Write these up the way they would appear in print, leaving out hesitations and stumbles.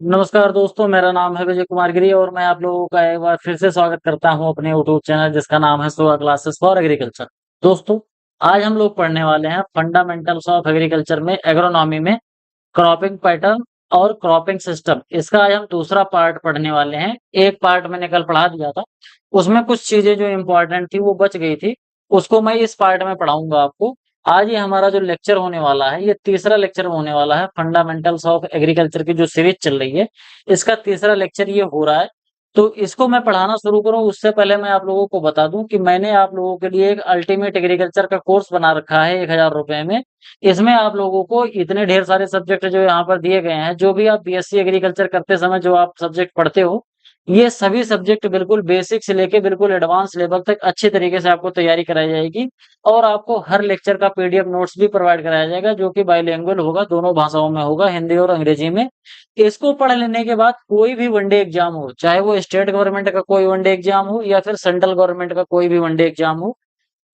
नमस्कार दोस्तों, मेरा नाम है विजय कुमार गिरी और मैं आप लोगों का एक बार फिर से स्वागत करता हूं अपने यूट्यूब चैनल जिसका नाम है सुहा क्लासेस फॉर एग्रीकल्चर। दोस्तों, आज हम लोग पढ़ने वाले हैं फंडामेंटल्स ऑफ एग्रीकल्चर में एग्रोनॉमी में क्रॉपिंग पैटर्न और क्रॉपिंग सिस्टम। इसका आज हम दूसरा पार्ट पढ़ने वाले हैं। एक पार्ट मैंने कल पढ़ा दिया था, उसमें कुछ चीजें जो इम्पोर्टेंट थी वो बच गई थी, उसको मैं इस पार्ट में पढ़ाऊंगा आपको। आज ये हमारा जो लेक्चर होने वाला है, ये तीसरा लेक्चर होने वाला है। फंडामेंटल्स ऑफ एग्रीकल्चर की जो सीरीज चल रही है, इसका तीसरा लेक्चर ये हो रहा है। तो इसको मैं पढ़ाना शुरू करूं उससे पहले मैं आप लोगों को बता दूं कि मैंने आप लोगों के लिए एक अल्टीमेट एग्रीकल्चर का कोर्स बना रखा है 1000 रुपए में। इसमें आप लोगों को इतने ढेर सारे सब्जेक्ट जो यहाँ पर दिए गए हैं, जो भी आप बीएससी एग्रीकल्चर करते समय जो आप सब्जेक्ट पढ़ते हो, ये सभी सब्जेक्ट बिल्कुल बेसिक से लेके बिल्कुल एडवांस लेवल तक अच्छी तरीके से आपको तैयारी कराई जाएगी। और आपको हर लेक्चर का पीडीएफ नोट्स भी प्रोवाइड कराया जाएगा, जो कि बाइलिंगुअल होगा, दोनों भाषाओं में होगा, हिंदी और अंग्रेजी में। इसको पढ़ लेने के बाद कोई भी वनडे एग्जाम हो, चाहे वो स्टेट गवर्नमेंट का कोई वनडे एग्जाम हो या फिर सेंट्रल गवर्नमेंट का कोई भी वनडे एग्जाम हो,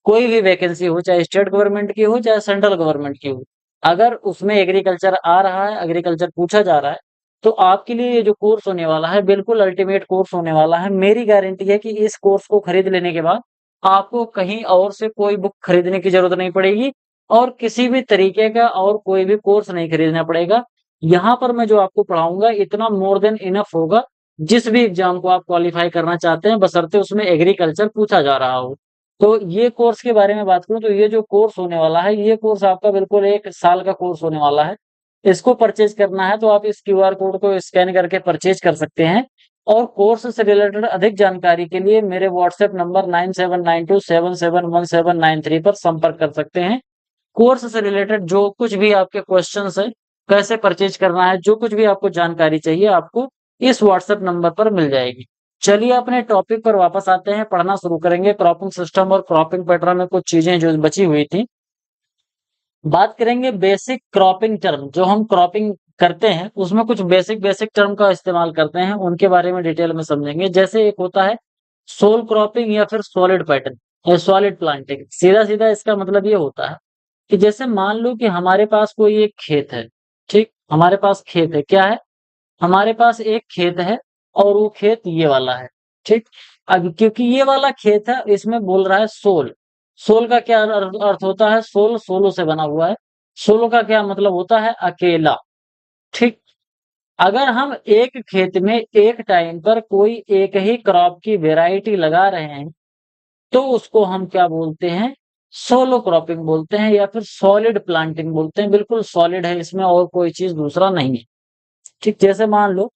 कोई भी वैकेंसी हो, चाहे स्टेट गवर्नमेंट की हो चाहे सेंट्रल गवर्नमेंट की हो, अगर उसमें एग्रीकल्चर आ रहा है, एग्रीकल्चर पूछा जा रहा है, तो आपके लिए ये जो कोर्स होने वाला है बिल्कुल अल्टीमेट कोर्स होने वाला है। मेरी गारंटी है कि इस कोर्स को खरीद लेने के बाद आपको कहीं और से कोई बुक खरीदने की जरूरत नहीं पड़ेगी और किसी भी तरीके का और कोई भी कोर्स नहीं खरीदना पड़ेगा। यहाँ पर मैं जो आपको पढ़ाऊंगा इतना मोर देन इनफ होगा, जिस भी एग्जाम को आप क्वालिफाई करना चाहते हैं, बशर्ते उसमें एग्रीकल्चर पूछा जा रहा हो। तो ये कोर्स के बारे में बात करूं तो ये जो कोर्स होने वाला है, ये कोर्स आपका बिल्कुल 1 साल का कोर्स होने वाला है। इसको परचेज करना है तो आप इस क्यूआर कोड को स्कैन करके परचेज कर सकते हैं। और कोर्स से रिलेटेड अधिक जानकारी के लिए मेरे व्हाट्सएप नंबर 9792771793 पर संपर्क कर सकते हैं। कोर्स से रिलेटेड जो कुछ भी आपके क्वेश्चंस है, कैसे परचेज करना है, जो कुछ भी आपको जानकारी चाहिए, आपको इस व्हाट्सएप नंबर पर मिल जाएगी। चलिए अपने टॉपिक पर वापस आते हैं, पढ़ना शुरू करेंगे। क्रॉपिंग सिस्टम और क्रॉपिंग पैटर्न में कुछ चीजें जो बची हुई थी, बात करेंगे बेसिक क्रॉपिंग टर्म। जो हम क्रॉपिंग करते हैं उसमें कुछ बेसिक बेसिक टर्म का इस्तेमाल करते हैं, उनके बारे में डिटेल में समझेंगे। जैसे एक होता है सोल क्रॉपिंग या फिर सॉलिड पैटर्न या सॉलिड प्लांटिंग। सीधा सीधा इसका मतलब ये होता है कि जैसे मान लो कि हमारे पास कोई एक खेत है। ठीक, हमारे पास खेत है, क्या है, हमारे पास एक खेत है और वो खेत ये वाला है। ठीक, अब क्योंकि ये वाला खेत है, इसमें बोल रहा है सोल। सोल का क्या अर्थ होता है, सोल सोलो से बना हुआ है। सोलो का क्या मतलब होता है, अकेला। ठीक, अगर हम एक खेत में एक टाइम पर कोई एक ही क्रॉप की वेराइटी लगा रहे हैं, तो उसको हम क्या बोलते हैं, सोलो क्रॉपिंग बोलते हैं या फिर सॉलिड प्लांटिंग बोलते हैं। बिल्कुल सॉलिड है, इसमें और कोई चीज दूसरा नहीं है। ठीक, जैसे मान लो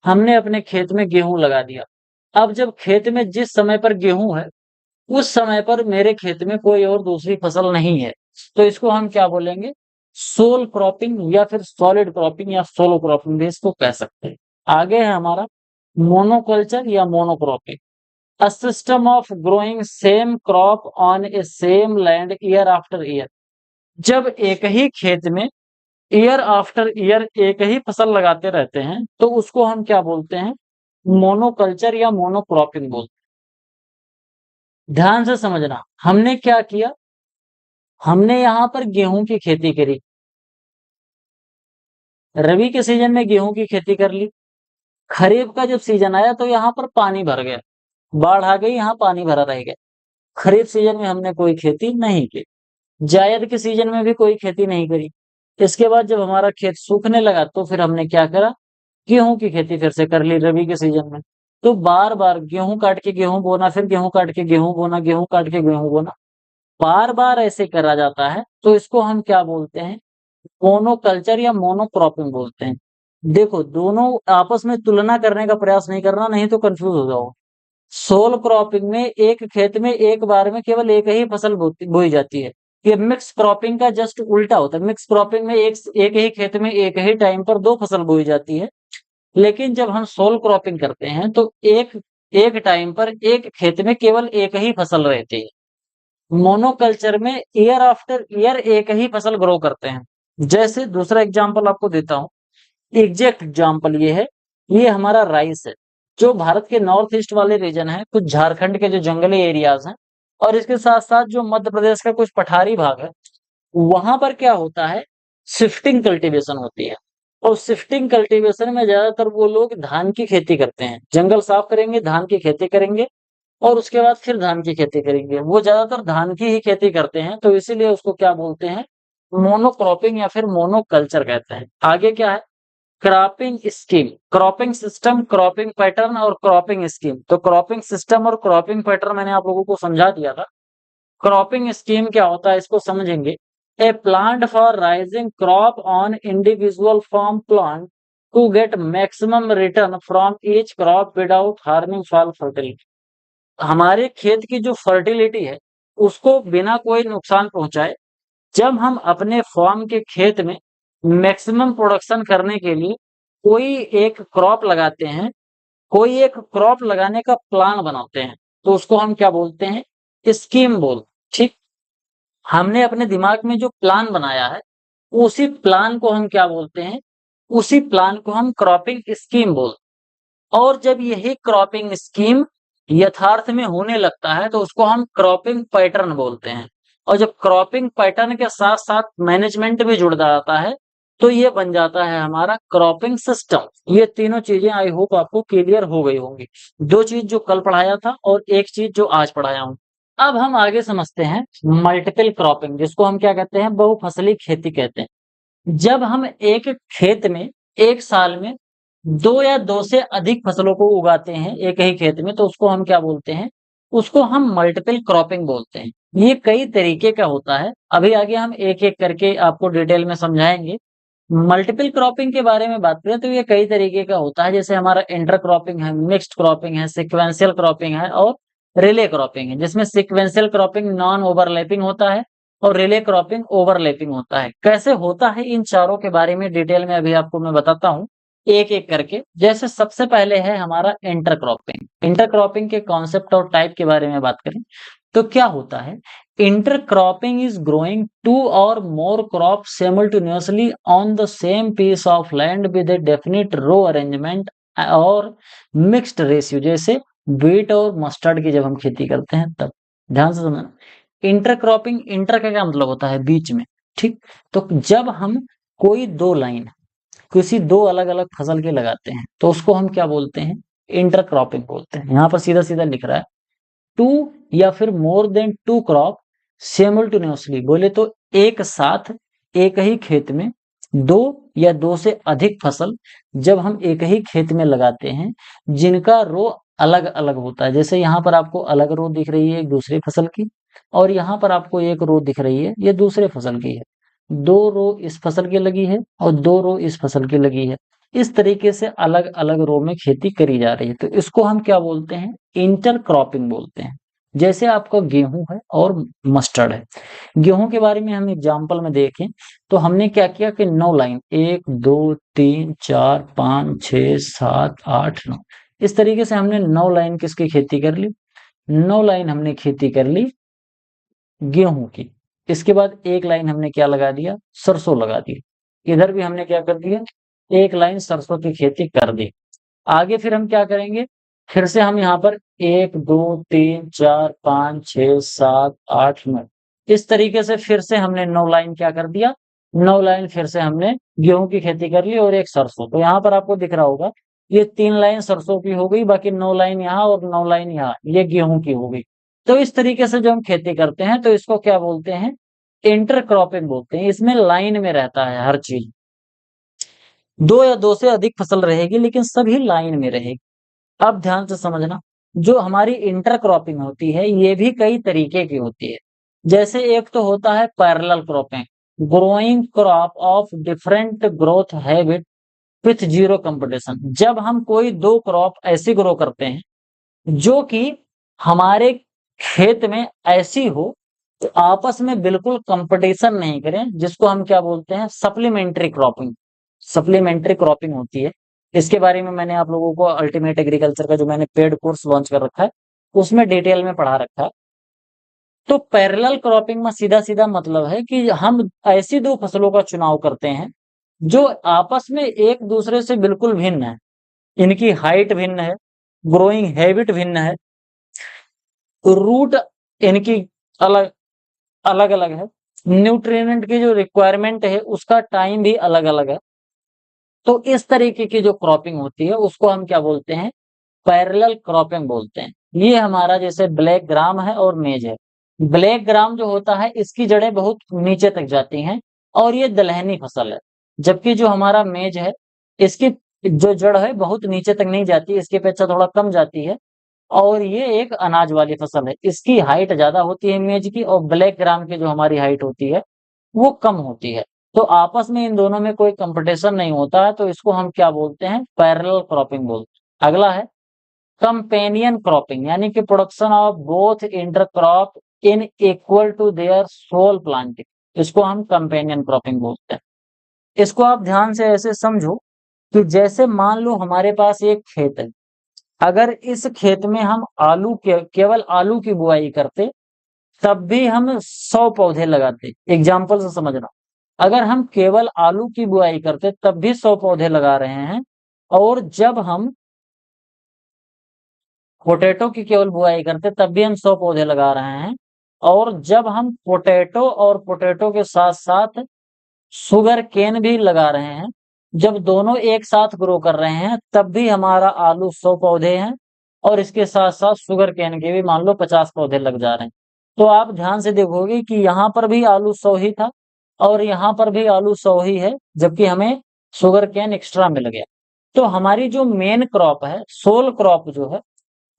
हमने अपने खेत में गेहूं लगा दिया। अब जब खेत में जिस समय पर गेहूं है, उस समय पर मेरे खेत में कोई और दूसरी फसल नहीं है, तो इसको हम क्या बोलेंगे, सोल क्रॉपिंग या फिर सॉलिड क्रॉपिंग या सोलो क्रॉपिंग भी इसको कह सकते हैं। आगे है हमारा मोनोकल्चर या monocropping. A system of growing same crop on A same land year after year. जब एक ही खेत में ईयर आफ्टर ईयर एक ही फसल लगाते रहते हैं, तो उसको हम क्या बोलते हैं, मोनोकल्चर या मोनोक्रॉपिंग बोलते हैं। ध्यान से समझना, हमने क्या किया, हमने यहाँ पर गेहूं की खेती करी। रबी के सीजन में गेहूं की खेती कर ली। खरीफ का जब सीजन आया तो यहाँ पर पानी भर गया, बाढ़ आ गई, यहाँ पानी भरा रह गया। खरीफ सीजन में हमने कोई खेती नहीं की। जायद के सीजन में भी कोई खेती नहीं करी। इसके बाद जब हमारा खेत सूखने लगा तो फिर हमने क्या करा, गेहूं की खेती फिर से कर ली रबी के सीजन में। तो बार बार गेहूं काट के गेहूं बोना, फिर गेहूं काट के गेहूं बोना, गेहूं काट के गेहूं बोना, बार बार ऐसे करा जाता है, तो इसको हम क्या बोलते हैं, मोनोकल्चर या मोनोक्रॉपिंग बोलते हैं। देखो, दोनों आपस में तुलना करने का प्रयास नहीं करना, नहीं तो कंफ्यूज हो जाओ। सोल क्रॉपिंग में एक खेत में एक बार में केवल एक ही फसल बोई जाती है। ये मिक्स क्रॉपिंग का जस्ट उल्टा होता है। मिक्स क्रॉपिंग में एक एक ही खेत में एक ही टाइम पर दो फसल बोई जाती है। लेकिन जब हम सोल क्रॉपिंग करते हैं तो एक एक टाइम पर एक खेत में केवल एक ही फसल रहती है। मोनोकल्चर में ईयर आफ्टर ईयर एक ही फसल ग्रो करते हैं। जैसे दूसरा एग्जांपल आपको देता हूं, एग्जैक्ट एग्जांपल ये है, ये हमारा राइस है। जो भारत के नॉर्थ ईस्ट वाले रीजन है, कुछ झारखंड के जो जंगली एरियाज हैं, और इसके साथ साथ जो मध्य प्रदेश का कुछ पठारी भाग है, वहां पर क्या होता है, शिफ्टिंग कल्टीवेशन होती है। और शिफ्टिंग कल्टीवेशन में ज्यादातर वो लोग धान की खेती करते हैं, जंगल साफ करेंगे, धान की खेती करेंगे और उसके बाद फिर धान की खेती करेंगे। वो ज्यादातर धान की ही खेती करते हैं, तो इसीलिए उसको क्या बोलते हैं, मोनोक्रॉपिंग या फिर मोनोकल्चर कहते हैं। आगे क्या है, cropping scheme, cropping system, cropping pattern और क्रॉपिंग स्कीम। तो क्रॉपिंग सिस्टम और क्रॉपिंग पैटर्न मैंने आप लोगों को समझा दिया था। क्रॉपिंग स्कीम क्या होता है इसको समझेंगे। A plant for raising crop on individual farm plant to get maximum return from each crop without harming soil fertility. हमारे खेत की जो फर्टिलिटी है उसको बिना कोई नुकसान पहुंचाए जब हम अपने फार्म के खेत में मैक्सिमम प्रोडक्शन करने के लिए कोई एक क्रॉप लगाते हैं, कोई एक क्रॉप लगाने का प्लान बनाते हैं, तो उसको हम क्या बोलते हैं, स्कीम बोल। ठीक, हमने अपने दिमाग में जो प्लान बनाया है उसी प्लान को हम क्या बोलते हैं, उसी प्लान को हम क्रॉपिंग स्कीम बोलते हैं। और जब यही क्रॉपिंग स्कीम यथार्थ में होने लगता है तो उसको हम क्रॉपिंग पैटर्न बोलते हैं। और जब क्रॉपिंग पैटर्न के साथ साथ मैनेजमेंट भी जुड़ जाता है तो ये बन जाता है हमारा क्रॉपिंग सिस्टम। ये तीनों चीजें आई होप आपको क्लियर हो गई होंगी। दो चीज जो कल पढ़ाया था और एक चीज जो आज पढ़ाया हूं। अब हम आगे समझते हैं मल्टीपल क्रॉपिंग, जिसको हम क्या कहते हैं, बहुफसली खेती कहते हैं। जब हम एक खेत में एक साल में दो या दो से अधिक फसलों को उगाते हैं एक ही खेत में, तो उसको हम क्या बोलते हैं, उसको हम मल्टीपल क्रॉपिंग बोलते हैं। ये कई तरीके का होता है, अभी आगे हम एक एक करके आपको डिटेल में समझाएंगे। मल्टीपल क्रॉपिंग के बारे में बात करें तो ये कई तरीके का होता है, जैसे हमारा इंटर क्रॉपिंग है, मिक्स्ड क्रॉपिंग है, सिक्वेंशियल क्रॉपिंग है और रिले क्रॉपिंग है। जिसमें सिक्वेंशियल क्रॉपिंग नॉन ओवरलैपिंग होता है और रिले क्रॉपिंग ओवरलैपिंग होता है। कैसे होता है इन चारों के बारे में डिटेल में अभी आपको मैं बताता हूँ एक एक करके। जैसे सबसे पहले है हमारा इंटर क्रॉपिंग। इंटर क्रॉपिंग के कॉन्सेप्ट और टाइप के बारे में बात करें तो क्या होता है, intercropping is growing two or more crops simultaneously on the same piece of land with a definite row arrangement और mixed ratio। जैसे wheat और मस्टर्ड की जब हम खेती करते हैं तब ध्यान से समझना। इंटरक्रॉपिंग, इंटर का क्या मतलब होता है, बीच में। ठीक, तो जब हम कोई दो लाइन किसी दो अलग अलग फसल के लगाते हैं तो उसको हम क्या बोलते हैं, इंटरक्रॉपिंग बोलते हैं। यहाँ पर सीधा सीधा लिख रहा है टू या फिर मोर देन टू क्रॉप सिमुलटेनियसली, बोले तो एक साथ एक ही खेत में दो या दो से अधिक फसल जब हम एक ही खेत में लगाते हैं जिनका रो अलग अलग होता है। जैसे यहाँ पर आपको अलग रो दिख रही है एक दूसरी फसल की और यहाँ पर आपको एक रो दिख रही है ये दूसरे फसल की है। दो रो इस फसल की लगी है और दो रो इस फसल की लगी है। इस तरीके से अलग अलग रो में खेती करी जा रही है, तो इसको हम क्या बोलते हैं, इंटर क्रॉपिंग बोलते हैं। जैसे आपका गेहूं है और मस्टर्ड है। गेहूं के बारे में हम एग्जाम्पल में देखें तो हमने क्या किया कि 9 लाइन, 1 2 3 4 5 6 7 8 9, इस तरीके से हमने 9 लाइन किसकी खेती कर ली, 9 लाइन हमने खेती कर ली गेहूं की। इसके बाद एक लाइन हमने क्या लगा दिया, सरसों लगा दी। इधर भी हमने क्या कर दिया, एक लाइन सरसों की खेती कर दी। आगे फिर हम क्या करेंगे, फिर से हम यहाँ पर 1 2 3 4 5 6 7 8 9, इस तरीके से फिर से हमने 9 लाइन क्या कर दिया, 9 लाइन फिर से हमने गेहूं की खेती कर ली और एक सरसों। तो यहाँ पर आपको दिख रहा होगा ये 3 लाइन सरसों की हो गई, बाकी 9 लाइन यहाँ और 9 लाइन यहाँ, ये गेहूं की हो गई। तो इस तरीके से जो हम खेती करते हैं तो इसको क्या बोलते हैं, इंटरक्रॉपिंग बोलते हैं। इसमें लाइन में रहता है हर चीज, दो या दो से अधिक फसल रहेगी लेकिन सभी लाइन में रहेगी। अब ध्यान से समझना, जो हमारी इंटरक्रॉपिंग होती है ये भी कई तरीके की होती है। जैसे एक तो होता है parallel cropping, growing crop of different growth habit with zero competition. जब हम कोई दो क्रॉप ऐसी ग्रो करते हैं जो कि हमारे खेत में ऐसी हो तो आपस में बिल्कुल कंपटीशन नहीं करें, जिसको हम क्या बोलते हैं, सप्लीमेंट्री क्रॉपिंग। सप्लीमेंट्री क्रॉपिंग होती है, इसके बारे में मैंने आप लोगों को अल्टीमेट एग्रीकल्चर का जो मैंने पेड कोर्स लॉन्च कर रखा है उसमें डिटेल में पढ़ा रखा है। तो पैरेलल क्रॉपिंग में सीधा सीधा मतलब है कि हम ऐसी दो फसलों का चुनाव करते हैं जो आपस में एक दूसरे से बिल्कुल भिन्न है। इनकी हाइट भिन्न है, ग्रोइंग हैबिट भिन्न है, रूट इनकी अलग अलग अलग है, न्यूट्रिएंट की जो रिक्वायरमेंट है उसका टाइम भी अलग अलग है। तो इस तरीके की जो क्रॉपिंग होती है उसको हम क्या बोलते हैं, पैरेलल क्रॉपिंग बोलते हैं। ये हमारा जैसे ब्लैक ग्राम है और मेज है। ब्लैक ग्राम जो होता है इसकी जड़ें बहुत नीचे तक जाती हैं और ये दलहनी फसल है, जबकि जो हमारा मेज है इसकी जो जड़ है बहुत नीचे तक नहीं जाती, इसकी अपेक्षा थोड़ा कम जाती है और ये एक अनाज वाली फसल है। इसकी हाइट ज्यादा होती है मेज की, और ब्लैक ग्राम की जो हमारी हाइट होती है वो कम होती है। तो आपस में इन दोनों में कोई कंपटीशन नहीं होता है, तो इसको हम क्या बोलते हैं, पैरेलल क्रॉपिंग बोलते हैं। अगला है कंपेनियन क्रॉपिंग, यानी कि production of both intercrop in equal to their sole planting, इसको हम कंपेनियन क्रॉपिंग बोलते हैं। इसको आप ध्यान से ऐसे समझो कि जैसे मान लो हमारे पास एक खेत है, अगर इस खेत में हम केवल आलू की बुआई करते तब भी हम 100 पौधे लगाते। एग्जाम्पल से समझना, अगर हम केवल आलू की बुआई करते तब भी 100 पौधे लगा रहे हैं, और जब हम पोटैटो की केवल बुआई करते तब भी हम 100 पौधे लगा रहे हैं, और जब हम पोटैटो और पोटैटो के साथ साथ शुगर केन भी लगा रहे हैं, जब दोनों एक साथ ग्रो कर रहे हैं तब भी हमारा आलू 100 पौधे हैं, और इसके साथ साथ शुगर केन के भी मान लो 50 पौधे लग जा रहे हैं। तो आप ध्यान से देखोगे कि यहाँ पर भी आलू 100 ही था और यहाँ पर भी आलू 100 ही है, जबकि हमें शुगर केन एक्स्ट्रा मिल गया। तो हमारी जो मेन क्रॉप है, सोल क्रॉप जो है,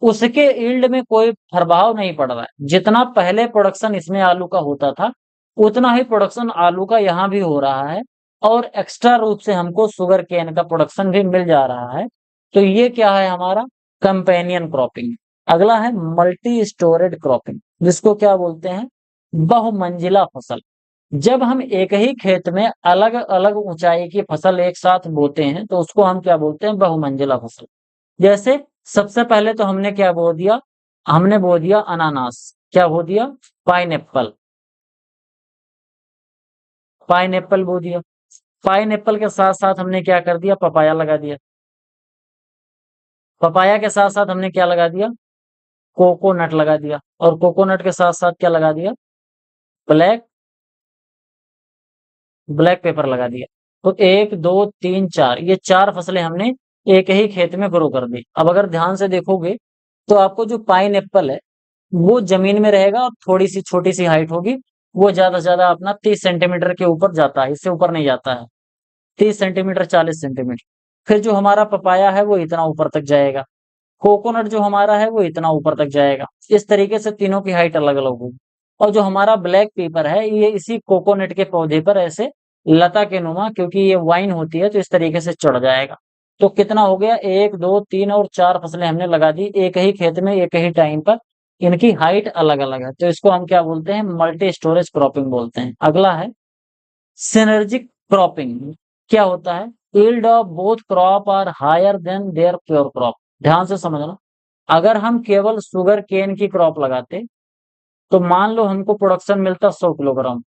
उसके यील्ड में कोई प्रभाव नहीं पड़ रहा है। जितना पहले प्रोडक्शन इसमें आलू का होता था उतना ही प्रोडक्शन आलू का यहाँ भी हो रहा है, और एक्स्ट्रा रूप से हमको शुगर केन का प्रोडक्शन भी मिल जा रहा है। तो ये क्या है, हमारा कंपेनियन क्रॉपिंग। अगला है मल्टी स्टोरेड क्रॉपिंग, जिसको क्या बोलते हैं, बहुमंजिला फसल। जब हम एक ही खेत में अलग अलग ऊंचाई की फसल एक साथ बोते हैं तो उसको हम क्या बोलते हैं, बहुमंजिला फसल। जैसे सबसे पहले तो हमने क्या बो दिया, हमने बो दिया अनानास, क्या बो दिया, पाइनएप्पल, पाइनएप्पल बो दिया। पाइनएप्पल के साथ साथ हमने क्या कर दिया, पपाया लगा दिया। पपाया के साथ साथ हमने क्या लगा दिया, कोकोनट लगा दिया। और कोकोनट के साथ साथ क्या लगा दिया, ब्लैक ब्लैक पेपर लगा दिया। तो 1 2 3 4, ये 4 फसलें हमने एक ही खेत में ग्रो कर दी। अब अगर ध्यान से देखोगे तो आपको जो पाइन एप्पल है वो जमीन में रहेगा और थोड़ी सी छोटी सी हाइट होगी, वो ज्यादा से ज्यादा अपना 30 सेंटीमीटर के ऊपर जाता है, इससे ऊपर नहीं जाता है। 30 सेंटीमीटर, 40 सेंटीमीटर। फिर जो हमारा पपाया है वो इतना ऊपर तक जाएगा, कोकोनट जो हमारा है वो इतना ऊपर तक जाएगा। इस तरीके से तीनों की हाइट अलग अलग होगी। और जो हमारा ब्लैक पेपर है ये इसी कोकोनट के पौधे पर ऐसे लता के नुमा, क्योंकि ये वाइन होती है तो इस तरीके से चढ़ जाएगा। तो कितना हो गया, 1 2 3 और 4 फसलें हमने लगा दी एक ही खेत में एक ही टाइम पर। इनकी हाइट अलग अलग है, तो इसको हम क्या बोलते हैं, मल्टी स्टोरेज क्रॉपिंग बोलते हैं। अगला है सिनर्जिक क्रॉपिंग। क्या होता है, yield of both crop are higher than their pure crop. ध्यान से समझना, अगर हम केवल शुगर केन की क्रॉप लगाते तो मान लो हमको प्रोडक्शन मिलता 100 किलोग्राम।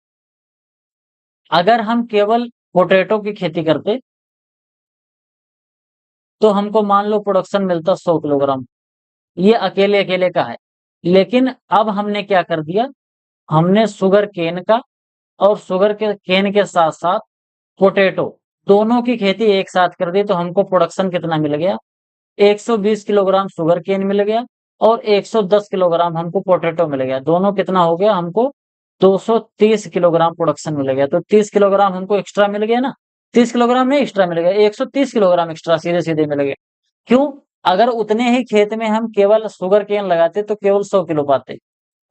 अगर हम केवल पोटैटो की खेती करते तो हमको मान लो प्रोडक्शन मिलता 100 किलोग्राम। ये अकेले अकेले का है। लेकिन अब हमने क्या कर दिया, हमने शुगर केन का और शुगर के केन के साथ साथ पोटैटो दोनों की खेती एक साथ कर दी, तो हमको प्रोडक्शन कितना मिल गया, 120 किलोग्राम शुगर केन मिल गया और 110 किलोग्राम हमको पोटैटो मिल गया। दोनों कितना हो गया, हमको 230 किलोग्राम प्रोडक्शन मिल गया। तो 30 किलोग्राम हमको एक्स्ट्रा मिल गया ना, 30 किलोग्राम नहीं एक्स्ट्रा मिल गया, 130 किलोग्राम एक्स्ट्रा सीधे सीधे मिल गया। क्यों, अगर उतने ही खेत में हम केवल शुगर केन लगाते तो केवल 100 किलो पाते,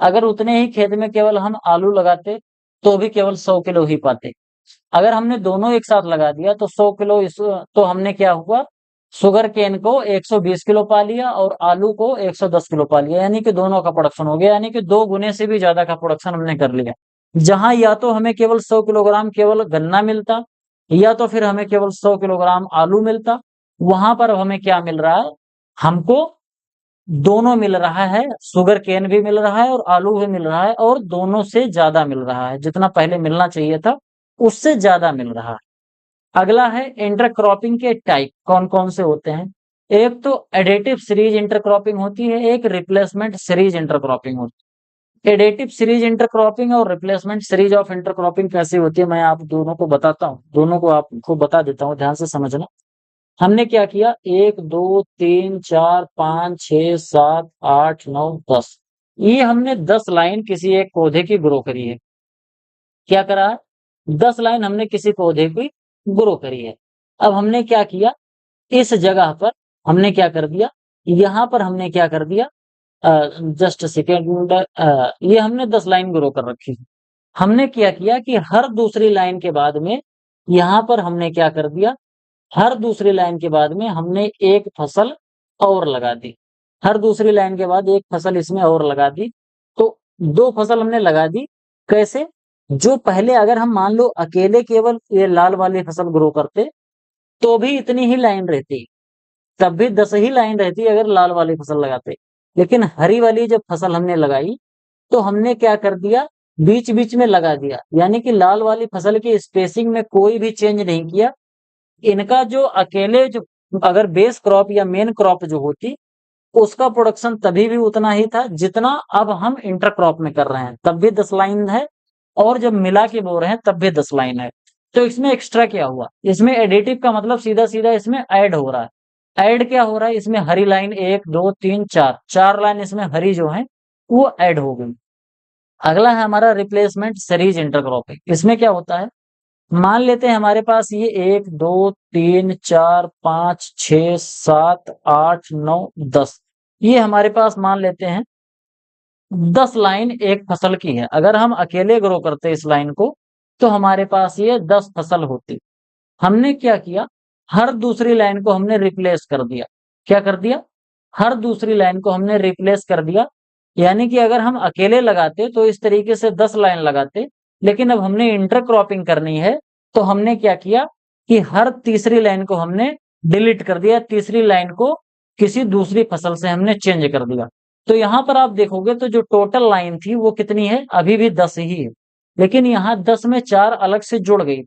अगर उतने ही खेत में केवल हम आलू लगाते तो भी केवल 100 किलो ही पाते। अगर हमने दोनों एक साथ लगा दिया तो 100 किलो तो हमने क्या हुआ, शुगर केन को 120 किलो पा लिया और आलू को 110 किलो पा लिया, यानी कि दोनों का प्रोडक्शन हो गया, यानी कि 2 गुने से भी ज्यादा का प्रोडक्शन हमने कर लिया। जहां या तो हमें केवल 100 किलोग्राम केवल गन्ना मिलता, या तो फिर हमें केवल 100 किलोग्राम आलू मिलता, वहां पर हमें क्या मिल रहा है, हमको दोनों मिल रहा है, शुगर केन भी मिल रहा है और आलू भी मिल रहा है, और दोनों से ज्यादा मिल रहा है, जितना पहले मिलना चाहिए था उससे ज्यादा मिल रहा है। अगला है इंटरक्रॉपिंग के टाइप कौन कौन से होते हैं। एक तो एडिटिव सीरीज इंटरक्रॉपिंग होती है, एक रिप्लेसमेंट सीरीज इंटरक्रॉपिंग होती एडेटिव सीरीज इंटरक्रॉपिंग और रिप्लेसमेंट सीरीज ऑफ इंटरक्रॉपिंग कैसी होती है, मैं आप दोनों को बताता हूँ, दोनों को आपको बता देता हूँ, ध्यान से समझना। हमने क्या किया, 1 2 3 4 5 6 7 8 9 10, ये हमने 10 लाइन किसी एक पौधे की ग्रो करी है। क्या करा है, 10 लाइन हमने किसी पौधे की ग्रो करी है। अब हमने क्या किया, इस जगह पर हमने क्या कर दिया, यहाँ पर हमने क्या कर दिया, जस्ट सेकेंड, ये हमने 10 लाइन ग्रो कर रखी है। हमने क्या किया कि हर दूसरी लाइन के बाद में यहाँ पर हमने क्या कर दिया, हर दूसरी लाइन के बाद में हमने एक फसल और लगा दी। हर दूसरी लाइन के बाद एक फसल इसमें और लगा दी, तो 2 फसल हमने लगा दी। कैसे, जो पहले अगर हम मान लो अकेले केवल ये लाल वाली फसल ग्रो करते तो भी इतनी ही लाइन रहती, तब भी 10 ही लाइन रहती अगर लाल वाली फसल लगाते। लेकिन हरी वाली जब फसल हमने लगाई तो हमने क्या कर दिया, बीच बीच में लगा दिया, यानी कि लाल वाली फसल की स्पेसिंग में कोई भी चेंज नहीं किया। इनका जो अकेले जो अगर बेस क्रॉप या मेन क्रॉप जो होती, उसका प्रोडक्शन तभी भी उतना ही था जितना अब हम इंटर क्रॉप में कर रहे हैं, तब भी 10 लाइन है, और जब मिला के बो रहे हैं तब भी 10 लाइन है। तो इसमें एक्स्ट्रा क्या हुआ, इसमें एडिटिव का मतलब सीधा सीधा इसमें ऐड हो रहा है। ऐड क्या हो रहा है, इसमें हरी लाइन 1 2 3 4, 4 लाइन इसमें हरी जो है वो ऐड हो गई। अगला है हमारा रिप्लेसमेंट सीरीज इंटरक्रॉपिंग। इसमें क्या होता है, मान लेते हैं हमारे पास ये 1 2 3 4 5 6 7 8 9 10, ये हमारे पास मान लेते हैं 10 लाइन एक फसल की है। अगर हम अकेले ग्रो करते इस लाइन को तो हमारे पास ये 10 फसल होती। हमने क्या किया, हर दूसरी लाइन को हमने रिप्लेस कर दिया। क्या कर दिया, हर दूसरी लाइन को हमने रिप्लेस कर दिया, यानी कि अगर हम अकेले लगाते तो इस तरीके से 10 लाइन लगाते, लेकिन अब हमने इंटरक्रॉपिंग करनी है तो हमने क्या किया कि हर तीसरी लाइन को हमने डिलीट कर दिया, तीसरी लाइन को किसी दूसरी फसल से हमने चेंज कर दिया। तो यहाँ पर आप देखोगे तो जो टोटल लाइन थी वो कितनी है, अभी भी 10 ही है, लेकिन यहाँ 10 में 4 अलग से जुड़ गई,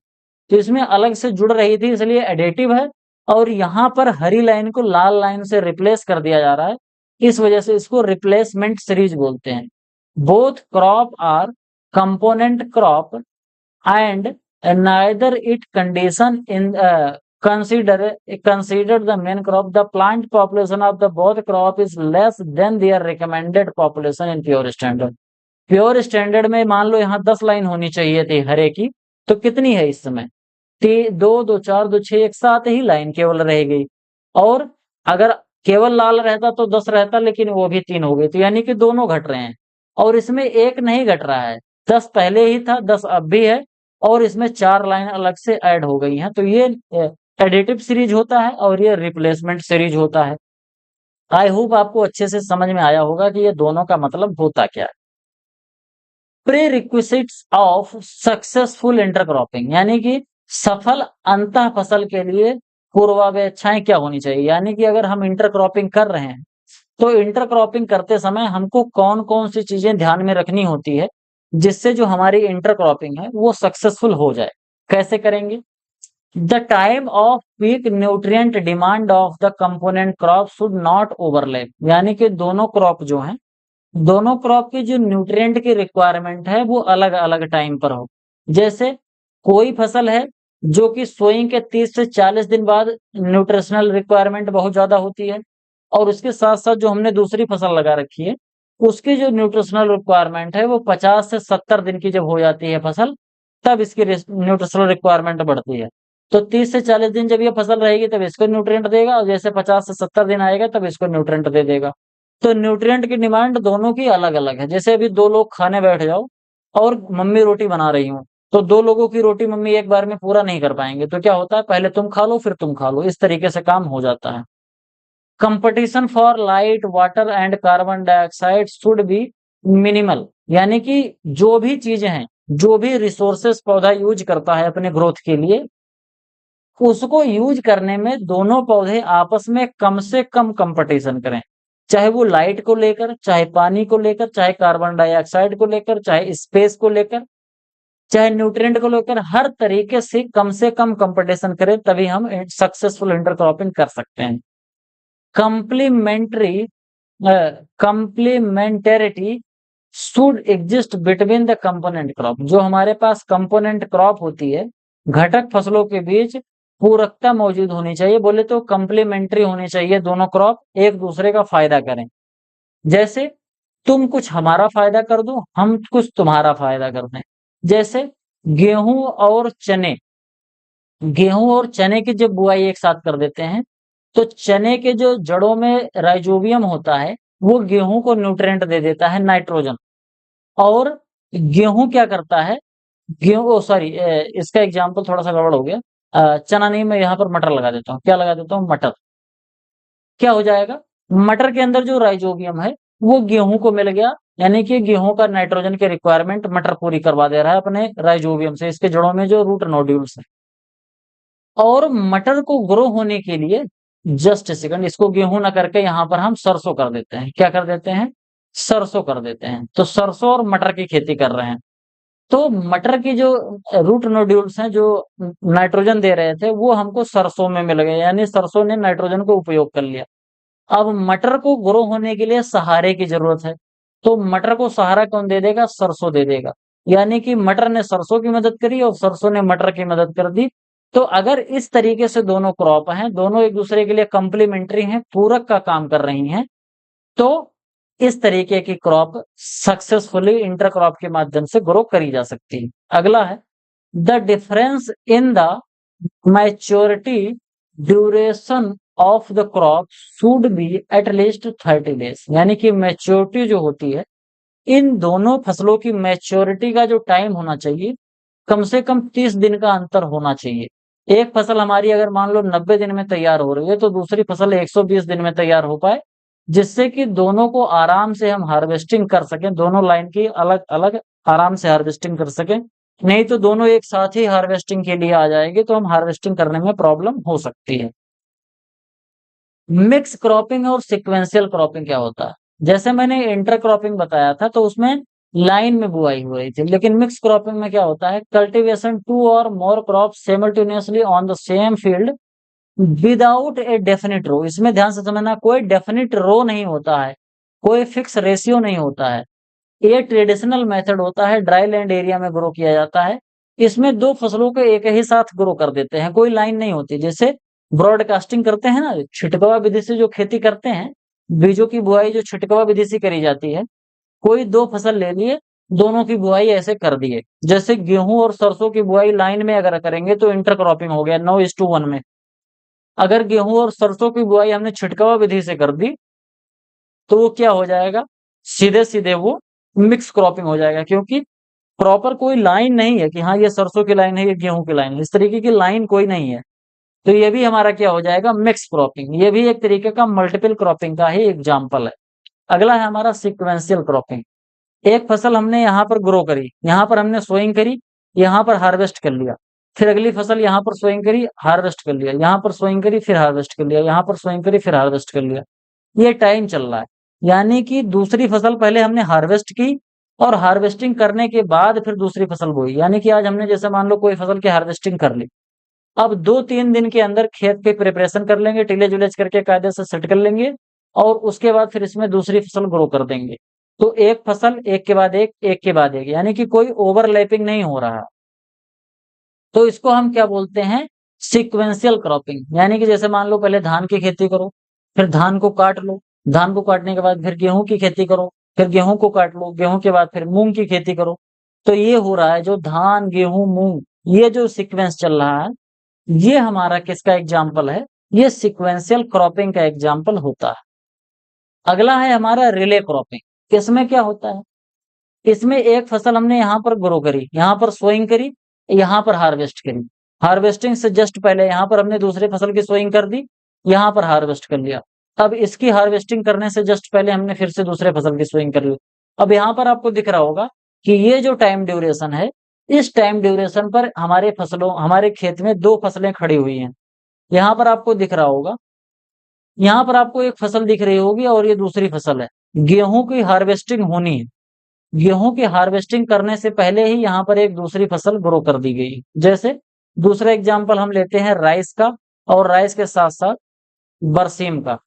तो इसमें अलग से जुड़ रही थी इसलिए एडिटिव है, और यहाँ पर हरी लाइन को लाल लाइन से रिप्लेस कर दिया जा रहा है, इस वजह से इसको रिप्लेसमेंट सीरीज बोलते हैं। Both crop R component crop and neither it condition in consider the main crop, the plant population of the both crop is less than their recommended population in pure standard। Pure standard में मान लो यहाँ 10 line होनी चाहिए थी हरे की, तो कितनी है इस समय, 2 2 4 2 6, एक साथ ही लाइन केवल रह गई। और अगर केवल लाल रहता तो 10 रहता, लेकिन वो भी 3 हो गई, तो यानी कि दोनों घट रहे हैं, और इसमें एक नहीं घट रहा है, 10 पहले ही था, 10 अब भी है, और इसमें 4 लाइन अलग से ऐड हो गई हैं। तो ये एडिटिव सीरीज होता है और ये रिप्लेसमेंट सीरीज होता है। आई होप आपको अच्छे से समझ में आया होगा कि ये दोनों का मतलब होता क्या है। प्रीरिक्विजिट्स ऑफ सक्सेसफुल इंटरक्रॉपिंग, यानी कि सफल अंतः फसल के लिए पूर्वापेक्षाएं क्या होनी चाहिए, यानी कि अगर हम इंटरक्रॉपिंग कर रहे हैं तो इंटरक्रॉपिंग करते समय हमको कौन कौन सी चीजें ध्यान में रखनी होती है जिससे जो हमारी इंटरक्रॉपिंग है वो सक्सेसफुल हो जाए। कैसे करेंगे, the time off peak nutrient demand of the component crop should not overlap, यानी कि दोनों क्रॉप जो हैं, दोनों क्रॉप की जो न्यूट्रिएंट की रिक्वायरमेंट है वो अलग अलग टाइम पर हो। जैसे कोई फसल है जो कि सोइंग के 30 से 40 दिन बाद न्यूट्रिशनल रिक्वायरमेंट बहुत ज्यादा होती है, और उसके साथ साथ जो हमने दूसरी फसल लगा रखी है उसकी जो न्यूट्रिशनल रिक्वायरमेंट है वो 50 से 70 दिन की जब हो जाती है फसल, तब इसकी न्यूट्रिशनल रिक्वायरमेंट बढ़ती है। तो 30 से 40 दिन जब ये फसल रहेगी तब इसको न्यूट्रिएंट देगा, और जैसे 50 से 70 दिन आएगा तब इसको न्यूट्रिएंट दे देगा। तो न्यूट्रिएंट की डिमांड दोनों की अलग अलग है। जैसे अभी 2 लोग खाने बैठ जाओ और मम्मी रोटी बना रही हूँ, तो 2 लोगों की रोटी मम्मी एक बार में पूरा नहीं कर पाएंगे, तो क्या होता है, पहले तुम खा लो फिर तुम खा लो, इस तरीके से काम हो जाता है। Competition for light water and carbon dioxide should be minimal, यानी कि जो भी चीजें हैं, जो भी रिसोर्सेस पौधा यूज करता है अपने ग्रोथ के लिए, उसको यूज करने में दोनों पौधे आपस में कम से कम कंपटीशन करें, चाहे वो लाइट को लेकर, चाहे पानी को लेकर, चाहे कार्बन डाइऑक्साइड को लेकर, चाहे स्पेस को लेकर, चाहे न्यूट्रिएंट को लेकर, हर तरीके से कम कंपटीशन करें, तभी हम सक्सेसफुल इंटरक्रॉपिंग कर सकते हैं। Complementary complementarity should exist between the component crop. जो हमारे पास कंपोनेंट क्रॉप होती है, घटक फसलों के बीच पूरकता मौजूद होनी चाहिए, बोले तो कंप्लीमेंट्री होनी चाहिए, दोनों क्रॉप एक दूसरे का फायदा करें। जैसे तुम कुछ हमारा फायदा कर दो, हम कुछ तुम्हारा फायदा कर दें। जैसे गेहूं और चने, गेहूं और चने की जब बुआई एक साथ कर देते हैं, तो चने के जो जड़ों में राइजोबियम होता है, वो गेहूं को न्यूट्रिएंट दे देता है, नाइट्रोजन। और गेहूं क्या करता है, गेहूं सॉरी, इसका एग्जाम्पल थोड़ा सा गड़बड़ हो गया। चना नहीं, मैं यहाँ पर मटर लगा देता हूँ। क्या लगा देता हूँ? मटर। क्या हो जाएगा, मटर के अंदर जो राइजोबियम है वो गेहूं को मिल गया, यानी कि गेहूं का नाइट्रोजन के रिक्वायरमेंट मटर पूरी करवा दे रहा है अपने राइजोबियम से, इसके जड़ों में जो रूट नोड्यूल्स है। और मटर को ग्रो होने के लिए, जस्ट सेकंड, इसको गेहूं ना करके यहाँ पर हम सरसों कर देते हैं। क्या कर देते हैं? सरसों कर देते हैं। तो सरसों और मटर की खेती कर रहे हैं। तो मटर की जो रूट नोड्यूल्स हैं, जो नाइट्रोजन दे रहे थे, वो हमको सरसों में मिल गए, यानी सरसों ने नाइट्रोजन को उपयोग कर लिया। अब मटर को ग्रो होने के लिए सहारे की जरूरत है, तो मटर को सहारा कौन दे देगा? सरसों दे देगा। यानी कि मटर ने सरसों की मदद करी और सरसों ने मटर की मदद कर दी। तो अगर इस तरीके से दोनों क्रॉप हैं, दोनों एक दूसरे के लिए कंप्लीमेंट्री हैं, पूरक का काम कर रही हैं, तो इस तरीके की क्रॉप सक्सेसफुली इंटरक्रॉप के माध्यम से ग्रो करी जा सकती है। अगला है the difference in the maturity duration of the crop should B at least 30 days. यानी कि मैच्योरिटी जो होती है, इन दोनों फसलों की मैच्योरिटी का जो टाइम होना चाहिए, कम से कम 30 दिन का अंतर होना चाहिए। एक फसल हमारी अगर मान लो 90 दिन में तैयार हो रही है, तो दूसरी फसल 120 दिन में तैयार हो पाए, जिससे कि दोनों को आराम से हम हार्वेस्टिंग कर सकें, दोनों लाइन की अलग अलग आराम से हार्वेस्टिंग कर सकें। नहीं तो दोनों एक साथ ही हार्वेस्टिंग के लिए आ जाएगी, तो हम हार्वेस्टिंग करने में प्रॉब्लम हो सकती है। मिक्स क्रॉपिंग और सिक्वेंशियल क्रॉपिंग क्या होता है? जैसे मैंने इंटर क्रॉपिंग बताया था, तो उसमें लाइन में बुआई हो रही थी, लेकिन मिक्स क्रॉपिंग में क्या होता है? कल्टीवेशन टू और more crop simultaneously on the same field without a definite row. इसमें ध्यान से समझना, कोई डेफिनिट रो नहीं होता है, कोई फिक्स रेशियो नहीं होता है। ये ट्रेडिशनल मेथड होता है, ड्राई लैंड एरिया में ग्रो किया जाता है। इसमें दो फसलों को एक ही साथ ग्रो कर देते हैं, कोई लाइन नहीं होती। जैसे ब्रॉडकास्टिंग करते हैं ना, छिटकवा विधि से जो खेती करते हैं, बीजों की बुआई जो छिटकवा विधि से करी जाती है, कोई दो फसल ले लिए, दोनों की बुआई ऐसे कर दिए। जैसे गेहूं और सरसों की बुआई लाइन में अगर करेंगे तो इंटरक्रॉपिंग हो गया 9:1 में। अगर गेहूं और सरसों की बुआई हमने छिटकवा विधि से कर दी, तो वो क्या हो जाएगा? सीधे सीधे वो मिक्स क्रॉपिंग हो जाएगा, क्योंकि प्रॉपर कोई लाइन नहीं है कि हाँ ये सरसों की लाइन है, ये गेहूं की लाइन है, इस तरीके की लाइन कोई नहीं है। तो ये भी हमारा क्या हो जाएगा? Mix cropping. ये भी एक तरीके का मल्टीपल क्रॉपिंग का ही एग्जाम्पल है। अगला है हमारा सिक्वेंशियल क्रॉपिंग। एक फसल हमने यहाँ पर ग्रो करी, यहाँ पर हमने सोइंग करी, यहाँ पर हार्वेस्ट कर लिया, फिर अगली फसल यहाँ पर सोइंग करी, हार्वेस्ट कर लिया, यहाँ पर सोइंग करी, फिर हार्वेस्ट कर लिया, यहाँ पर सोइंग करी, फिर हार्वेस्ट कर लिया। ये टाइम चल रहा है, यानी कि दूसरी फसल पहले हमने हार्वेस्ट की, और हार्वेस्टिंग करने के बाद फिर दूसरी फसल बोई। यानी कि आज हमने जैसे मान लो कोई फसल की हार्वेस्टिंग कर ली, अब 2-3 दिन के अंदर खेत पे प्रिपरेशन कर लेंगे, टिलेज विलेज करके कायदे से सेट कर लेंगे, और उसके बाद फिर इसमें दूसरी फसल ग्रो कर देंगे। तो एक फसल एक के बाद एक के बाद एक, यानी कि कोई ओवरलैपिंग नहीं हो रहा। तो इसको हम क्या बोलते हैं? Sequential cropping. यानी कि जैसे मान लो पहले धान की खेती करो, फिर धान को काट लो, धान को काटने के बाद फिर गेहूं की खेती करो, फिर गेहूं को काट लो, गेहूं के बाद फिर मूंग की खेती करो। तो ये हो रहा है, जो धान गेहूं मूंग, ये जो सीक्वेंस चल रहा है, ये हमारा किसका एग्जाम्पल है? ये सिक्वेंशियल क्रॉपिंग का एग्जाम्पल होता है। अगला है हमारा रिले क्रॉपिंग। इसमें क्या होता है? इसमें एक फसल हमने यहाँ पर ग्रो करी, यहाँ पर सोइंग करी, यहाँ पर हार्वेस्ट करी। हार्वेस्टिंग से जस्ट पहले यहाँ पर हमने दूसरे फसल की सोइंग कर दी, यहाँ पर हार्वेस्ट कर लिया। अब इसकी हार्वेस्टिंग करने से जस्ट पहले हमने फिर से दूसरे फसल की सोइंग कर ली। अब यहाँ पर आपको दिख रहा होगा कि ये जो टाइम ड्यूरेशन है, इस टाइम ड्यूरेशन पर हमारे खेत में दो फसलें खड़ी हुई हैं। यहाँ पर आपको दिख रहा होगा, यहाँ पर आपको एक फसल दिख रही होगी और ये दूसरी फसल है। गेहूं की हार्वेस्टिंग होनी है, गेहूं की हार्वेस्टिंग करने से पहले ही यहाँ पर एक दूसरी फसल ग्रो कर दी गई। जैसे दूसरा एग्जाम्पल हम लेते हैं राइस का, और राइस के साथ साथ बरसीम का।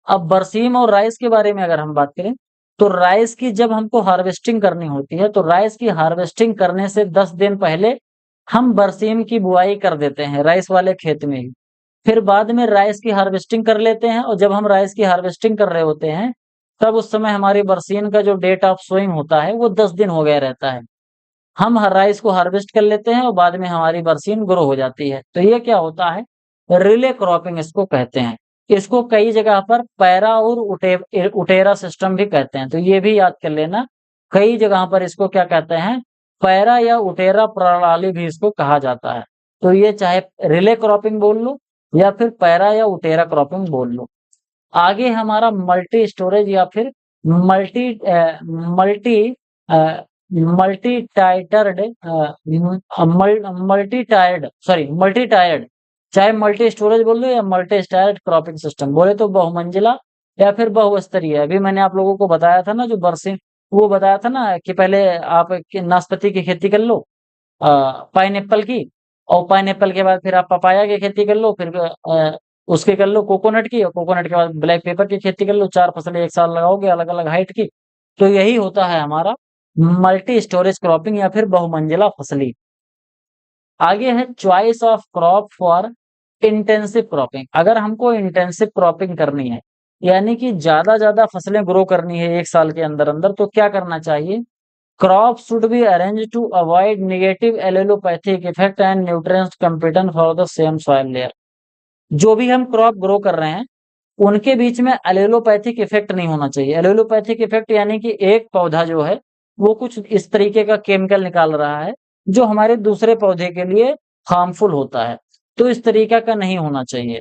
अब बरसीम और राइस के बारे में अगर हम बात करें, तो राइस की जब हमको हार्वेस्टिंग करनी होती है, तो राइस की हार्वेस्टिंग करने से 10 दिन पहले हम बरसीम की बुआई कर देते हैं राइस वाले खेत में ही। फिर बाद में राइस की हार्वेस्टिंग कर लेते हैं, और जब हम राइस की हार्वेस्टिंग कर रहे होते हैं, तब उस समय हमारी बरसीन का जो डेट ऑफ सोइंग होता है वो 10 दिन हो गया रहता है। हम हर राइस को हार्वेस्ट कर लेते हैं और बाद में हमारी बरसीन ग्रो हो जाती है। तो ये क्या होता है, रिले क्रॉपिंग इसको कहते हैं। इसको कई जगह पर पैरा और उटेरा सिस्टम भी कहते हैं, तो ये भी याद कर लेना। कई जगह पर इसको क्या कहते हैं, पैरा या उटेरा प्रणाली भी इसको कहा जाता है। तो ये चाहे रिले क्रॉपिंग बोल लो या फिर पैरा या उटेरा क्रॉपिंग बोल लो। आगे हमारा मल्टी स्टोरेज या फिर multi multi multi tiered multi tiered sorry multi tiered, चाहे मल्टी स्टोरेज बोल लो या मल्टी टायर्ड क्रॉपिंग सिस्टम बोले तो बहुमंजिला या फिर बहुस्तरीय। अभी मैंने आप लोगों को बताया था ना, जो बरसिंग वो बताया था ना कि पहले आप नाशपाती की खेती कर लो, पाइनएप्पल की, और पाइनएप्पल के बाद फिर आप पपाया की खेती कर लो, फिर उसके कर लो कोकोनट की, और कोकोनट के बाद ब्लैक पेपर की खेती कर लो। 4 फसलें एक साल लगाओगे अलग अलग हाइट की। तो यही होता है हमारा मल्टी स्टोरेज क्रॉपिंग या फिर बहुमंजिला फसली। आगे है choice of crop for intensive cropping. अगर हमको इंटेंसिव क्रॉपिंग करनी है, यानी कि ज्यादा फसलें ग्रो करनी है एक साल के अंदर अंदर, तो क्या करना चाहिए, crop should be arrange to avoid negative allelopathic effect and nutrients competent for the same soil layer. जो भी हम क्रॉप ग्रो कर रहे हैं उनके बीच में एलोपैथिक इफेक्ट नहीं होना चाहिए। एलोपैथिक इफेक्ट यानी कि एक पौधा जो है वो कुछ इस तरीके का केमिकल निकाल रहा है जो हमारे दूसरे पौधे के लिए हार्मफुल होता है, तो इस तरीका का नहीं होना चाहिए।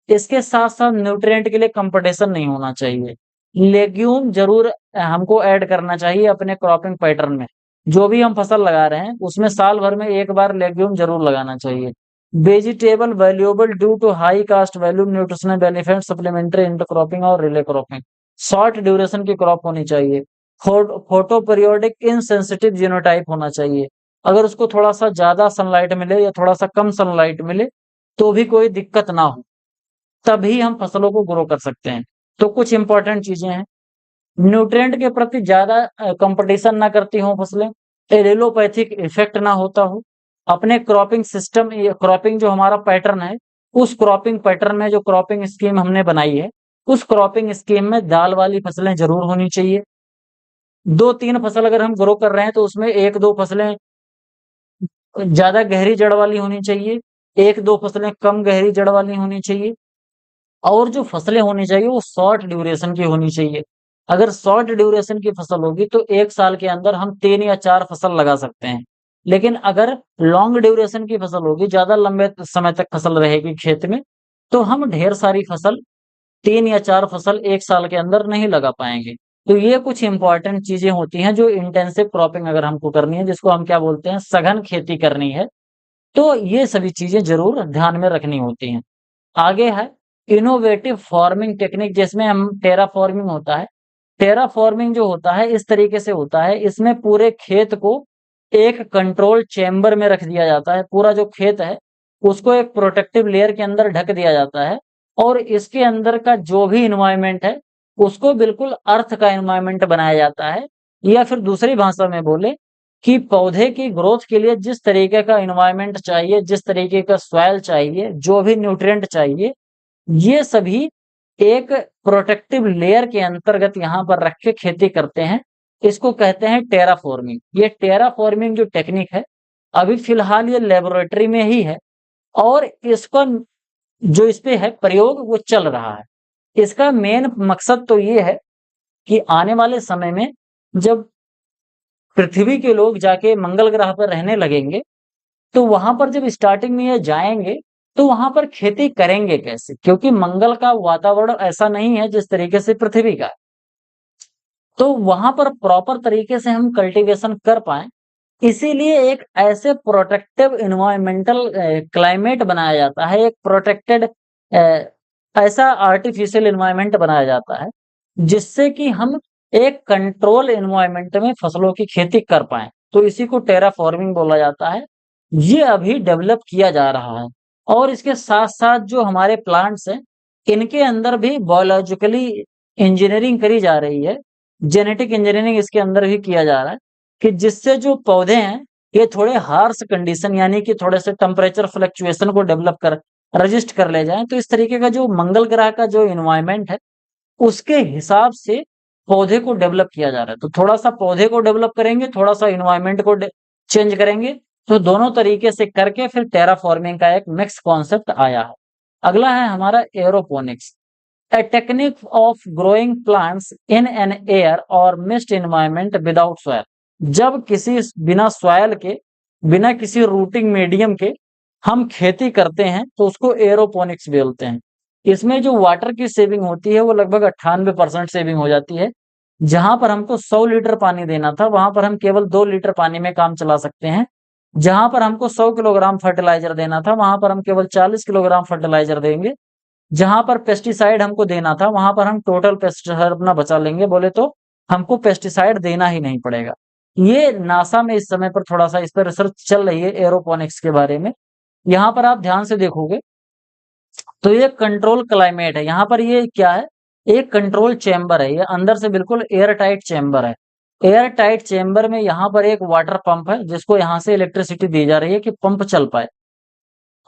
इसके साथ साथ न्यूट्रिएंट के लिए कंपटीशन नहीं होना चाहिए। लेग्यूम जरूर हमको ऐड करना चाहिए अपने क्रॉपिंग पैटर्न में। जो भी हम फसल लगा रहे हैं उसमें साल भर में एक बार लेग्यूम जरूर लगाना चाहिए। Vegetable valuable due to high cost value nutritional benefit supplementary intercropping और रिले क्रॉपिंग। शॉर्ट ड्यूरेशन की क्रॉप होनी चाहिए। फोटो पीरियोडिक इनसेंसिटिव जीनोटाइप होना चाहिए। अगर उसको थोड़ा सा ज्यादा सनलाइट मिले या थोड़ा सा कम सनलाइट मिले तो भी कोई दिक्कत ना हो, तभी हम फसलों को ग्रो कर सकते हैं। तो कुछ इंपॉर्टेंट चीजें हैं, न्यूट्रिएंट के प्रति ज्यादा कंपटीशन ना करती हो फसलें, एलोपैथिक इफेक्ट ना होता हो, अपने क्रॉपिंग सिस्टम क्रॉपिंग जो हमारा पैटर्न है उस क्रॉपिंग पैटर्न में जो क्रॉपिंग स्कीम हमने बनाई है उस क्रॉपिंग स्कीम में दाल वाली फसलें जरूर होनी चाहिए। 2-3 फसल अगर हम ग्रो कर रहे हैं तो उसमें 1-2 फसलें ज्यादा गहरी जड़ वाली होनी चाहिए, 1-2 फसलें कम गहरी जड़ वाली होनी चाहिए, और जो फसलें होनी चाहिए वो शॉर्ट ड्यूरेशन की होनी चाहिए। अगर शॉर्ट ड्यूरेशन की फसल होगी तो एक साल के अंदर हम 3 या 4 फसल लगा सकते हैं। लेकिन अगर लॉन्ग ड्यूरेशन की फसल होगी, ज्यादा लंबे समय तक फसल रहेगी खेत में, तो हम ढेर सारी फसल 3 या 4 फसल एक साल के अंदर नहीं लगा पाएंगे। तो ये कुछ इंपॉर्टेंट चीजें होती हैं जो इंटेंसिव क्रॉपिंग अगर हमको करनी है, जिसको हम क्या बोलते हैं, सघन खेती करनी है, तो ये सभी चीजें जरूर ध्यान में रखनी होती हैं। आगे है इनोवेटिव फार्मिंग टेक्निक, जिसमें हम टेरा फार्मिंग होता है। टेरा फार्मिंग जो होता है इस तरीके से होता है, इसमें पूरे खेत को एक कंट्रोल चेंबर में रख दिया जाता है। पूरा जो खेत है उसको एक प्रोटेक्टिव लेयर के अंदर ढक दिया जाता है, और इसके अंदर का जो भी इन्वायरमेंट है उसको बिल्कुल अर्थ का इन्वायरमेंट बनाया जाता है। या फिर दूसरी भाषा में बोले कि पौधे की ग्रोथ के लिए जिस तरीके का इन्वायरमेंट चाहिए, जिस तरीके का सॉइल चाहिए, जो भी न्यूट्रिएंट चाहिए, ये सभी एक प्रोटेक्टिव लेयर के अंतर्गत यहाँ पर रख के खेती करते हैं। इसको कहते हैं टेराफॉर्मिंग। ये टेराफॉर्मिंग जो टेक्निक है अभी फिलहाल ये लेबोरेटरी में ही है, और इसका जो इस पे है प्रयोग वो चल रहा है। इसका मेन मकसद तो ये है कि आने वाले समय में जब पृथ्वी के लोग जाके मंगल ग्रह पर रहने लगेंगे, तो वहां पर जब स्टार्टिंग में ये जाएंगे तो वहां पर खेती करेंगे कैसे, क्योंकि मंगल का वातावरण ऐसा नहीं है जिस तरीके से पृथ्वी का है। तो वहां पर प्रॉपर तरीके से हम कल्टीवेशन कर पाए, इसीलिए एक ऐसे प्रोटेक्टिव इन्वायरमेंटल क्लाइमेट बनाया जाता है, एक प्रोटेक्टेड ऐसा आर्टिफिशियल इन्वायरमेंट बनाया जाता है जिससे कि हम एक कंट्रोल इन्वायरमेंट में फसलों की खेती कर पाए। तो इसी को टेराफॉर्मिंग बोला जाता है। ये अभी डेवलप किया जा रहा है, और इसके साथ साथ जो हमारे प्लांट्स हैं इनके अंदर भी बायोलॉजिकली इंजीनियरिंग करी जा रही है, जेनेटिक इंजीनियरिंग इसके अंदर भी किया जा रहा है कि जिससे जो पौधे हैं ये थोड़े हार्श कंडीशन यानी कि थोड़े से टेम्परेचर फ्लक्चुएशन को डेवलप कर रजिस्ट कर ले जाएं। तो इस तरीके का जो मंगल ग्रह का जो इन्वायरमेंट है उसके हिसाब से पौधे को डेवलप किया जा रहा है। तो थोड़ा सा पौधे को डेवलप करेंगे, थोड़ा सा इन्वायरमेंट को चेंज करेंगे, तो दोनों तरीके से करके फिर टेराफॉर्मिंग का एक मिक्स कॉन्सेप्ट आया है। अगला है हमारा aeroponics, a technique of growing plants in an air or mist environment without soil। जब किसी बिना सॉयल के, बिना किसी रूटिंग मीडियम के हम खेती करते हैं तो उसको एरोपोनिक्स बोलते हैं। इसमें जो वाटर की सेविंग होती है वो लगभग 98% सेविंग हो जाती है। जहां पर हमको 100 लीटर पानी देना था वहां पर हम केवल 2 लीटर पानी में काम चला सकते हैं। जहां पर हमको 100 किलोग्राम फर्टिलाइजर देना था वहां पर हम केवल 40 किलोग्राम फर्टिलाइजर देंगे। जहां पर पेस्टिसाइड हमको देना था वहां पर हम टोटल पेस्टिसाइड अपना बचा लेंगे, बोले तो हमको पेस्टिसाइड देना ही नहीं पड़ेगा। ये नासा में इस समय पर थोड़ा सा इस पर रिसर्च चल रही है एरोपोनिक्स के बारे में। यहाँ पर आप ध्यान से देखोगे तो ये कंट्रोल क्लाइमेट है। यहाँ पर ये क्या है, एक कंट्रोल चेम्बर है, ये अंदर से बिल्कुल एयर टाइट चेम्बर है। एयर टाइट चेम्बर में यहाँ पर एक वाटर पंप है जिसको यहाँ से इलेक्ट्रिसिटी दी जा रही है कि पंप चल पाए।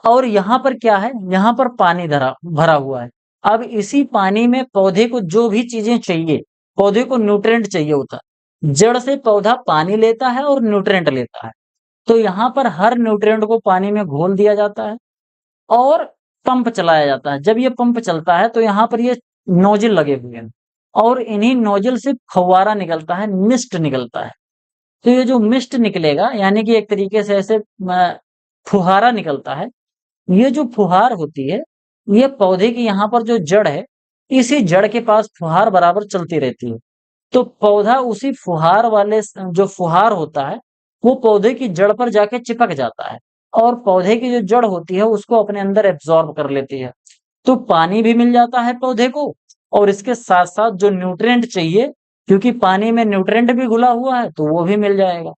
और यहाँ पर क्या है, यहाँ पर पानी भरा हुआ है। अब इसी पानी में पौधे को जो भी चीजें चाहिए, पौधे को न्यूट्रिएंट चाहिए होता है। जड़ से पौधा पानी लेता है और न्यूट्रिएंट लेता है। तो यहाँ पर हर न्यूट्रिएंट को पानी में घोल दिया जाता है और पंप चलाया जाता है। जब ये पंप चलता है तो यहाँ पर ये नोजल लगे हुए हैं और इन्हीं नोजल से फव्वारा निकलता है, मिस्ट निकलता है। तो ये जो मिस्ट निकलेगा यानी कि एक तरीके से ऐसे फुहारा निकलता है। ये जो फुहार होती है ये पौधे की यहाँ पर जो जड़ है इसी जड़ के पास फुहार बराबर चलती रहती है। तो पौधा उसी फुहार वाले जो फुहार होता है वो पौधे की जड़ पर जाके चिपक जाता है और पौधे की जो जड़ होती है उसको अपने अंदर एब्जॉर्ब कर लेती है। तो पानी भी मिल जाता है पौधे को और इसके साथ साथ जो न्यूट्रिएंट चाहिए, क्योंकि पानी में न्यूट्रिएंट भी घुला हुआ है तो वो भी मिल जाएगा।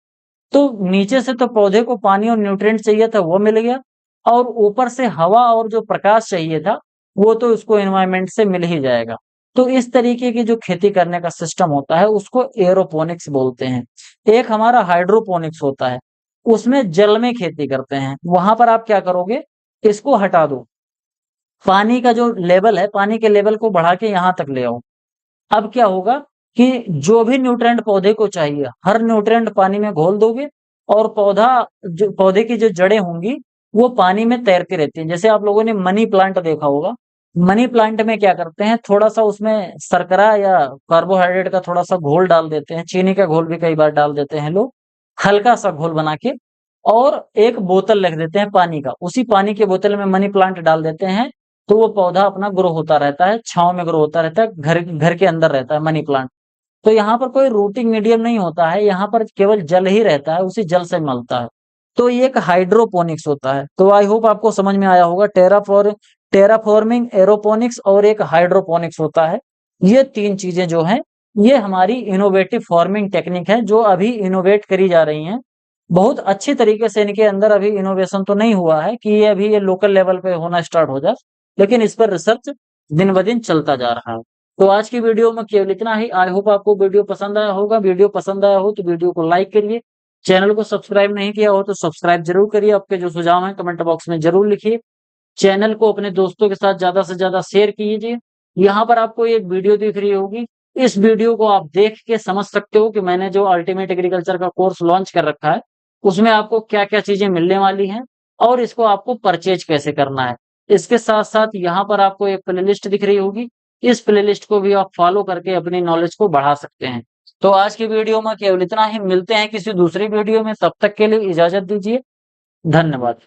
तो नीचे से तो पौधे को पानी और न्यूट्रिएंट चाहिए था वो मिल गया और ऊपर से हवा और जो प्रकाश चाहिए था वो तो उसको एनवायरनमेंट से मिल ही जाएगा। तो इस तरीके की जो खेती करने का सिस्टम होता है उसको एरोपोनिक्स बोलते हैं। एक हमारा हाइड्रोपोनिक्स होता है, उसमें जल में खेती करते हैं। वहां पर आप क्या करोगे, इसको हटा दो, पानी का जो लेवल है पानी के लेवल को बढ़ा के यहाँ तक ले आओ। अब क्या होगा कि जो भी न्यूट्रिएंट पौधे को चाहिए हर न्यूट्रिएंट पानी में घोल दोगे और पौधे की जो जड़ें होंगी वो पानी में तैरती रहती हैं। जैसे आप लोगों ने मनी प्लांट देखा होगा, मनी प्लांट में क्या करते हैं, थोड़ा सा उसमें शर्करा या कार्बोहाइड्रेट का थोड़ा सा घोल डाल देते हैं, चीनी का घोल भी कई बार डाल देते हैं लोग, हल्का सा घोल बना के, और एक बोतल रख देते हैं पानी का, उसी पानी के बोतल में मनी प्लांट डाल देते हैं। तो वो पौधा अपना ग्रो होता रहता है, छांव में ग्रो होता रहता है, घर के अंदर रहता है मनी प्लांट। तो यहाँ पर कोई रूटिंग मीडियम नहीं होता है, यहाँ पर केवल जल ही रहता है, उसी जल से मिलता है। तो ये एक हाइड्रोपोनिक्स होता है। तो आई होप आपको समझ में आया होगा, टेराफॉर्मिंग, एरोपोनिक्स और एक हाइड्रोपोनिक्स होता है। ये तीन चीजें जो हैं ये हमारी इनोवेटिव फार्मिंग टेक्निक है जो अभी इनोवेट करी जा रही हैं। बहुत अच्छी तरीके से इनके अंदर अभी इनोवेशन तो नहीं हुआ है कि ये अभी ये लोकल लेवल पे होना स्टार्ट हो जाए, लेकिन इस पर रिसर्च दिन ब दिन चलता जा रहा है। तो आज की वीडियो में केवल इतना ही। आई होप आपको वीडियो पसंद आया होगा। वीडियो पसंद आया हो तो वीडियो को लाइक करिए, चैनल को सब्सक्राइब नहीं किया हो तो सब्सक्राइब जरूर करिए। आपके जो सुझाव हैं कमेंट बॉक्स में जरूर लिखिए। चैनल को अपने दोस्तों के साथ ज्यादा से ज्यादा शेयर कीजिए। यहाँ पर आपको एक वीडियो दिख रही होगी, इस वीडियो को आप देख के समझ सकते हो कि मैंने जो अल्टीमेट एग्रीकल्चर का कोर्स लॉन्च कर रखा है उसमें आपको क्या क्या चीजें मिलने वाली हैं और इसको आपको परचेज कैसे करना है। इसके साथ साथ यहाँ पर आपको एक प्लेलिस्ट दिख रही होगी, इस प्लेलिस्ट को भी आप फॉलो करके अपनी नॉलेज को बढ़ा सकते हैं। तो आज की वीडियो में केवल इतना ही, मिलते हैं किसी दूसरी वीडियो में, तब तक के लिए इजाजत दीजिए। धन्यवाद।